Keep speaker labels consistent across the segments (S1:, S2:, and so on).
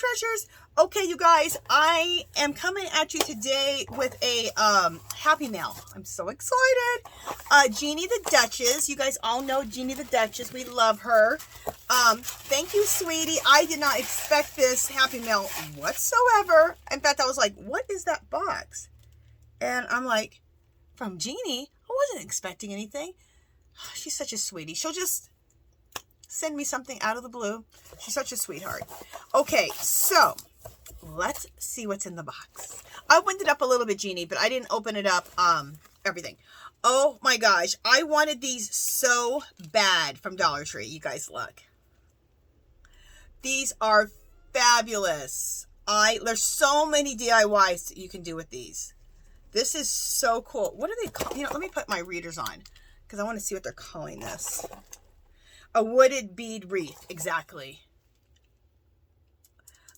S1: treasures. Okay, you guys, I am coming at you today with a happy mail. I'm so excited. Jeanie the Duchess. You guys all know Jeanie the Duchess. We love her. Thank you, sweetie. I did not expect this happy mail whatsoever. In fact, I was like, what is that box? And I'm like, from Jeanie? I wasn't expecting anything. She's such a sweetie. She'll just send me something out of the blue. She's such a sweetheart. Okay, so let's see what's in the box. I opened it up a little bit, Jeanie, but I didn't open it up everything. Oh my gosh, I wanted these so bad from Dollar Tree. You guys look. These are fabulous. There's so many DIYs you can do with these. This is so cool. What do they call? You know, let me put my readers on because I want to see what they're calling this. A wooded bead wreath. Exactly.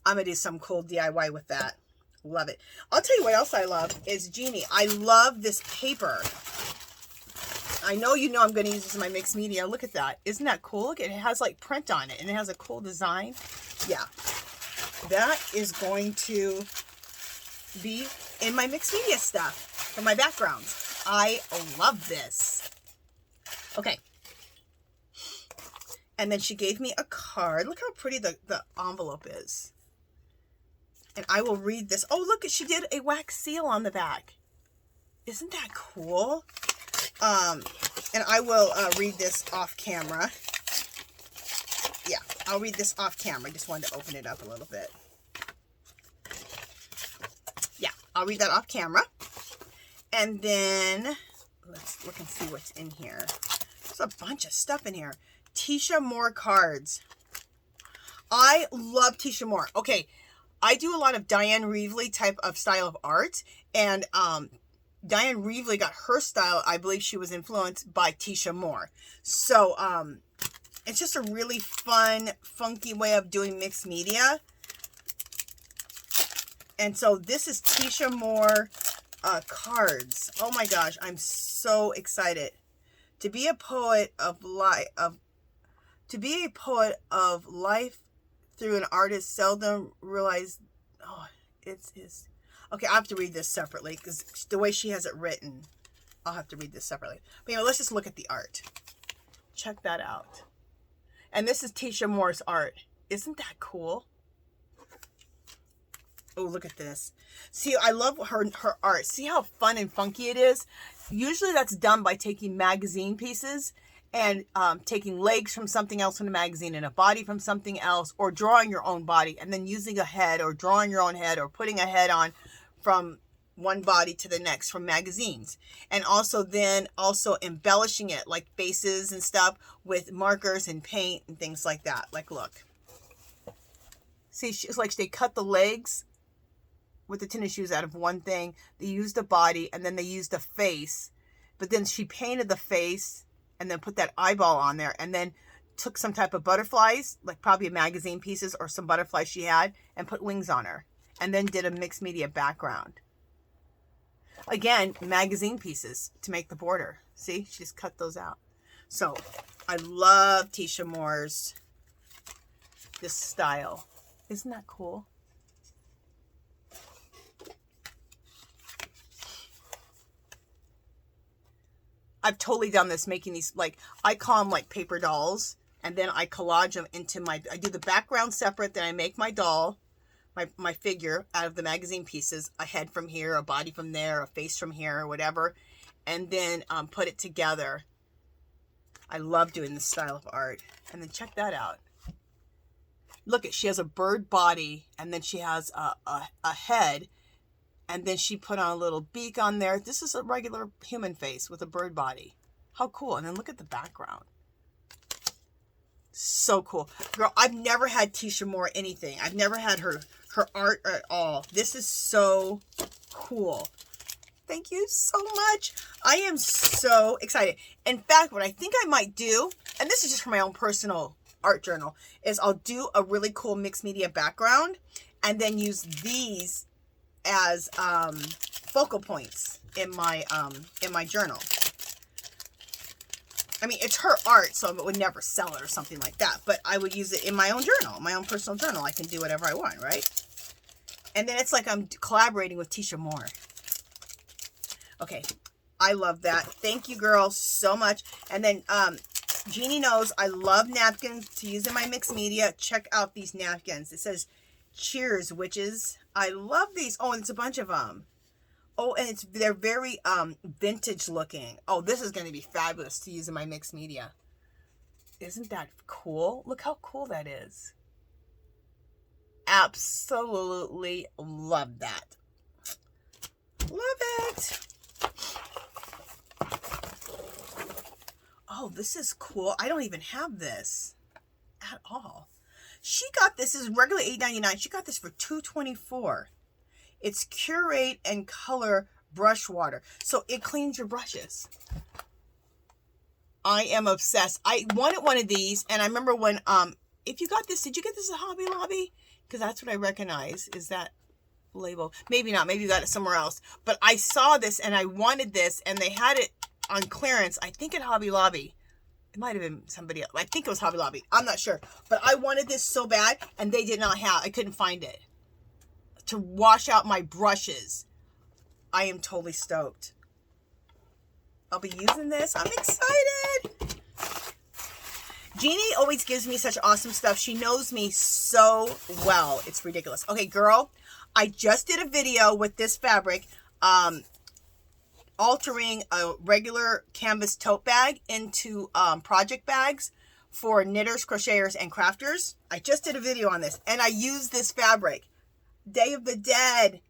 S1: I'm going to do some cool DIY with that. Love it. I'll tell you what else I love is Jeanie. I love this paper. I know you know I'm going to use this in my mixed media. Look at that. Isn't that cool? Look, it has like print on it and it has a cool design. Yeah. That is going to be in my mixed media stuff for my backgrounds. I love this. Okay. And then she gave me a card. Look how pretty the envelope is. And I will read this. Oh, look, she did a wax seal on the back. Isn't that cool? And I will read this off camera. Yeah, I'll read this off camera. I just wanted to open it up a little bit. Yeah, I'll read that off camera. And then let's look and see what's in here. There's a bunch of stuff in here. Tisha Moore cards. I love Tisha Moore. Okay, I do a lot of Diane Reevely type of style of art, and Diane Reevely got her style. I believe she was influenced by Tisha Moore. So it's just a really fun, funky way of doing mixed media. And so this is Tisha Moore cards. Oh my gosh, I'm so excited. To be a poet of life, through an artist seldom realized. Oh, it's his. Okay, I have to read this separately because the way she has it written, I'll have to read this separately. But anyway, let's just look at the art. Check that out. And this is Tisha Moore's art. Isn't that cool? Oh, look at this. See, I love her art. See how fun and funky it is? Usually that's done by taking magazine pieces and taking legs from something else in a magazine and a body from something else, or drawing your own body and then using a head or drawing your own head or putting a head on from one body to the next from magazines. And also embellishing it like faces and stuff with markers and paint and things like that. Like, look. See, it's like they cut the legs with the tennis shoes out of one thing. They used the body and then they used the face. But then she painted the face and then put that eyeball on there and then took some type of butterflies, like probably magazine pieces or some butterflies she had, and put wings on her. And then did a mixed media background. Again, magazine pieces to make the border. See, she just cut those out. So I love Tisha Moore's, this style. Isn't that cool? I've totally done this, making these, like, I call them like paper dolls, and then I collage them into I do the background separate, then I make my doll, my figure out of the magazine pieces, a head from here, a body from there, a face from here, or whatever, and then put it together. I love doing this style of art. And then check that out. Look, she has a bird body, and then she has a head, and then she put on a little beak on there. This is a regular human face with a bird body. How cool. And then look at the background. So cool. Girl, I've never had Tisha Moore anything. I've never had her art at all. This is so cool. Thank you so much. I am so excited. In fact, what I think I might do, and this is just for my own personal art journal, is I'll do a really cool mixed media background and then use these as focal points in my journal. I mean, it's her art, so I would never sell it or something like that. But I would use it in my own journal, my own personal journal. I can do whatever I want, right? And then it's like I'm collaborating with Tisha Moore. Okay, I love that. Thank you, girl, so much. And then Jeanie knows I love napkins to use in my mixed media. Check out these napkins. It says, cheers, witches. I love these. Oh, and it's a bunch of them. Oh, and they're very vintage looking. Oh, this is going to be fabulous to use in my mixed media. Isn't that cool? Look how cool that is. Absolutely love that. Love it. Oh, this is cool. I don't even have this at all. She got this. This is regular $8.99. She got this for $2.24. It's Curate and Color Brush Water. So it cleans your brushes. I am obsessed. I wanted one of these, and I remember when, if you got this, did you get this at Hobby Lobby? Because that's what I recognize, is that label. Maybe not. Maybe you got it somewhere else. But I saw this, and I wanted this, and they had it on clearance, I think at Hobby Lobby. It might have been somebody else. I think it was Hobby Lobby. I'm not sure. But I wanted this so bad, and they did not have. I couldn't find it. To wash out my brushes. I am totally stoked. I'll be using this. I'm excited. Jeanie always gives me such awesome stuff. She knows me so well. It's ridiculous. Okay, girl, I just did a video with this fabric, altering a regular canvas tote bag into project bags for knitters, crocheters, and crafters. I just did a video on this, and I used this fabric. Day of the Dead.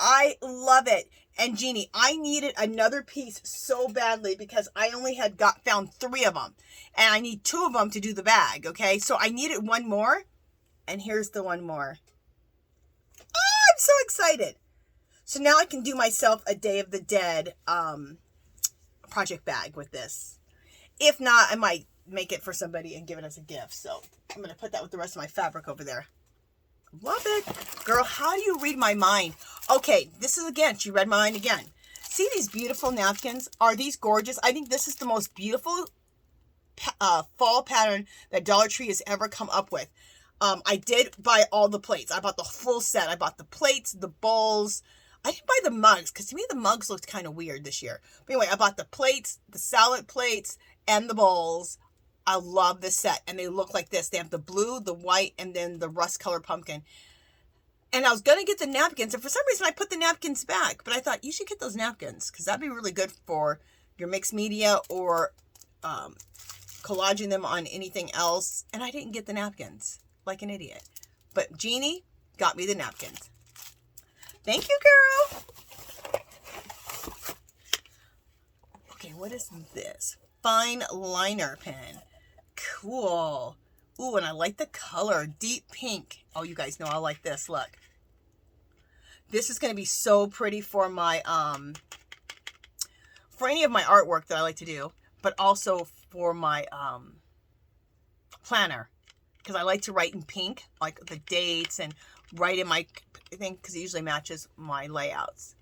S1: I love it. And Jeanie, I needed another piece so badly because I only had found 3 of them. And I need 2 of them to do the bag, okay? So I needed one more. And here's the one more. Oh, I'm so excited. So now I can do myself a Day of the Dead project bag with this. If not, I might make it for somebody and give it as a gift. So I'm going to put that with the rest of my fabric over there. Love it. Girl, how do you read my mind? Okay, this is again, she read my mind again. See these beautiful napkins? Are these gorgeous? I think this is the most beautiful fall pattern that Dollar Tree has ever come up with. I did buy all the plates. I bought the full set. I bought the plates, the bowls. I didn't buy the mugs because to me the mugs looked kind of weird this year. But anyway, I bought the plates, the salad plates, and the bowls. I love this set, and they look like this. They have the blue, the white, and then the rust color pumpkin. And I was going to get the napkins, and for some reason I put the napkins back, but I thought you should get those napkins because that'd be really good for your mixed media or collaging them on anything else. And I didn't get the napkins like an idiot. But Jeanie got me the napkins. Thank you, girl. Okay, what is this? Fine liner pen. Cool. Ooh, and I like the color. Deep pink. Oh, you guys know I like this. Look. This is going to be so pretty for my, for any of my artwork that I like to do, but also for my, planner. Because I like to write in pink, like the dates and write in my thing, because it usually matches my layouts.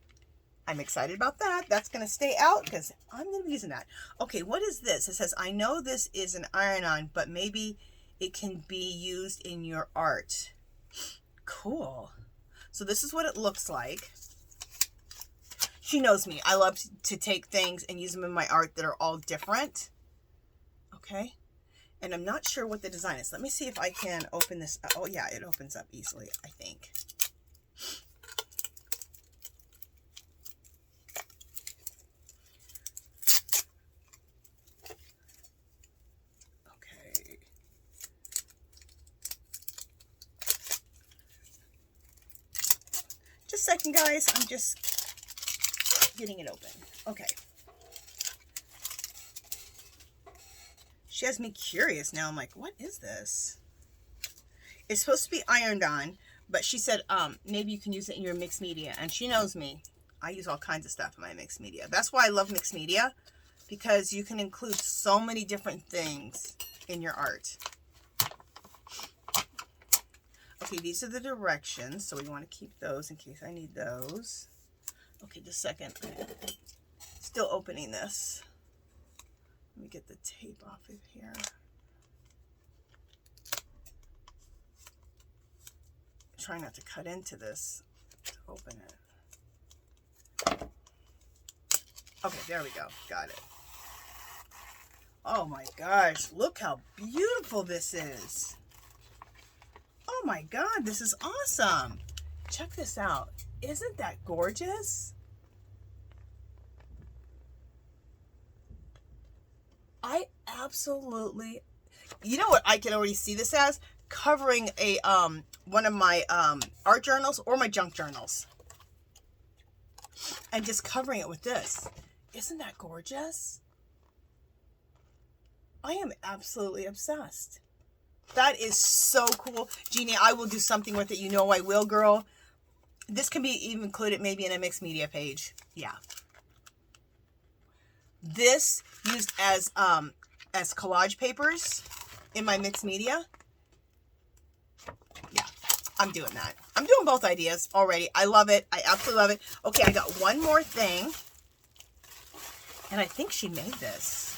S1: I'm excited about that. That's going to stay out because I'm going to be using that. Okay, what is this? It says, I know this is an iron-on, but maybe it can be used in your art. Cool. So this is what it looks like. She knows me. I love to take things and use them in my art that are all different. Okay. And I'm not sure what the design is. Let me see if I can open this up. Oh, yeah, it opens up easily, I think. Just a second, guys. I'm just getting it open. Okay. She has me curious now. I'm like, what is this? It's supposed to be ironed on, but she said, maybe you can use it in your mixed media. And she knows me. I use all kinds of stuff in my mixed media. That's why I love mixed media, because you can include so many different things in your art. Okay, these are the directions, so we want to keep those in case I need those. Okay, just a second. Still opening this. Let me get the tape off of here. Try not to cut into this to open it. Okay, there we go. Got it. Oh my gosh, look how beautiful this is. Oh my God, this is awesome. Check this out. Isn't that gorgeous? I absolutely, you know what I can already see this as? Covering a one of my art journals or my junk journals. And just covering it with this. Isn't that gorgeous? I am absolutely obsessed. That is so cool. Jeanie, I will do something with it. You know I will, girl. This can be even included maybe in a mixed media page. Yeah. This used as collage papers in my mixed media. Yeah, I'm doing that. I'm doing both ideas already. I love it. I absolutely love it. Okay, I got one more thing. And I think she made this.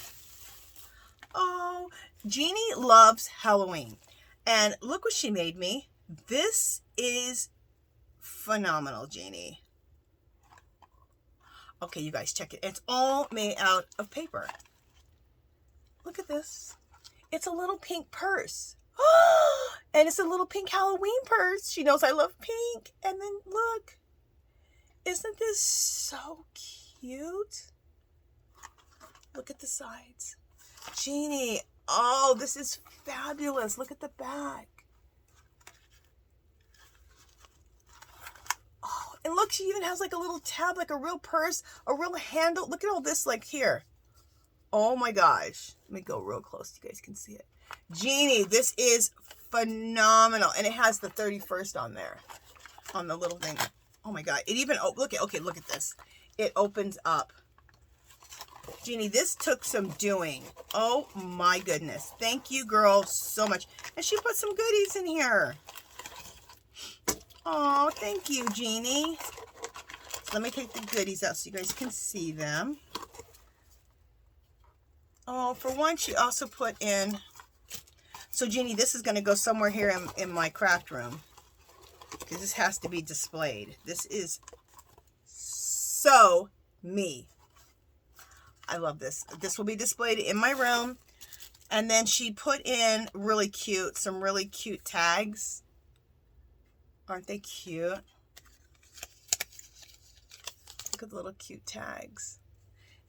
S1: Oh, Jeanie loves Halloween. And look what she made me. This is phenomenal, Jeanie. Okay, you guys, check it. It's all made out of paper. Look at this. It's a little pink purse. And it's a little pink Halloween purse. She knows I love pink. And then look. Isn't this so cute? Look at the sides. Jeanie, oh, this is fabulous. Look at the back. Oh, and look, she even has like a little tab, like a real purse, a real handle. Look at all this, like here. Oh my gosh. Let me go real close so you guys can see it. Jeanie, this is phenomenal. And it has the 31st on there, on the little thing. Oh my God. It even, oh, look at this. It opens up. Jeanie, this took some doing. Oh my goodness. Thank you, girl, so much. And she put some goodies in here. Oh, thank you, Jeanie. So let me take the goodies out so you guys can see them. Oh, for one, she also put in... So, Jeanie, this is going to go somewhere here in my craft room. Because this has to be displayed. This is so me. I love this. This will be displayed in my room. And then she put in really cute, some really cute tags. Aren't they cute? Look at the little cute tags.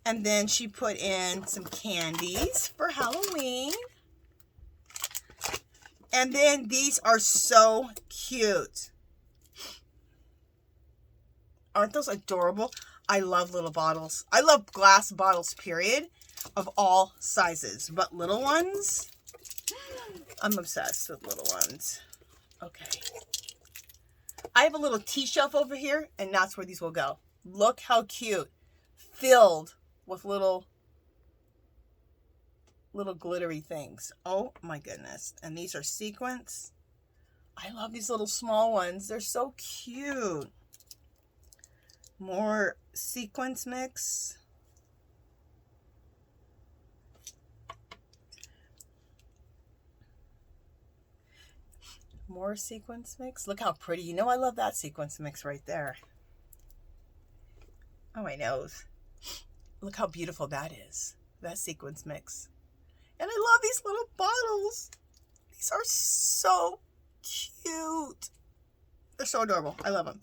S1: And then she put in some candies for Halloween. And then these are so cute. Aren't those adorable? I love little bottles. I love glass bottles, period, of all sizes. But little ones, I'm obsessed with little ones. Okay. I have a little tea shelf over here, and that's where these will go. Look how cute. Filled with little glittery things. Oh my goodness. And these are sequins. I love these little small ones. They're so cute. More sequins mix. More sequins mix. Look how pretty. You know I love that sequins mix right there. Oh, my nose. Look how beautiful that is. That sequins mix. And I love these little bottles. These are so cute. They're so adorable. I love them.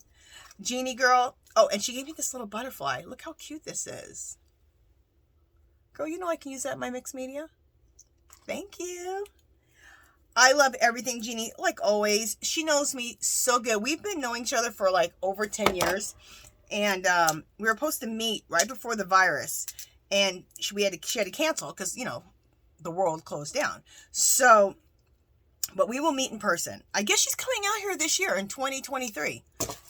S1: Jeanie girl. Oh, and she gave me this little butterfly. Look how cute this is. Girl, you know I can use that in my mixed media. Thank you. I love everything, Jeanie. Like always, she knows me so good. We've been knowing each other for like over 10 years. And we were supposed to meet right before the virus. And she had to cancel because, you know, the world closed down. So, but we will meet in person. I guess she's coming out here this year in 2023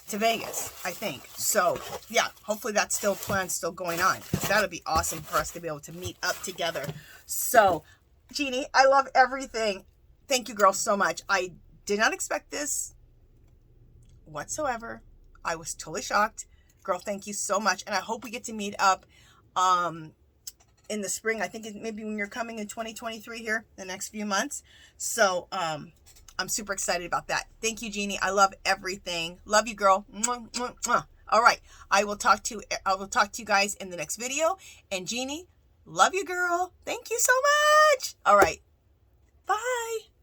S1: to Vegas, I think. So, yeah, hopefully that's still planned, still going on. That'll be awesome for us to be able to meet up together. So, Jeanie, I love everything. Thank you, girl, so much. I did not expect this whatsoever. I was totally shocked. Girl, thank you so much. And I hope we get to meet up in the spring. I think maybe when you're coming in 2023 here, the next few months. So I'm super excited about that. Thank you, Jeanie. I love everything. Love you, girl. Mwah, mwah, mwah. All right. I will talk to you guys in the next video. And Jeanie, love you, girl. Thank you so much. All right. Bye.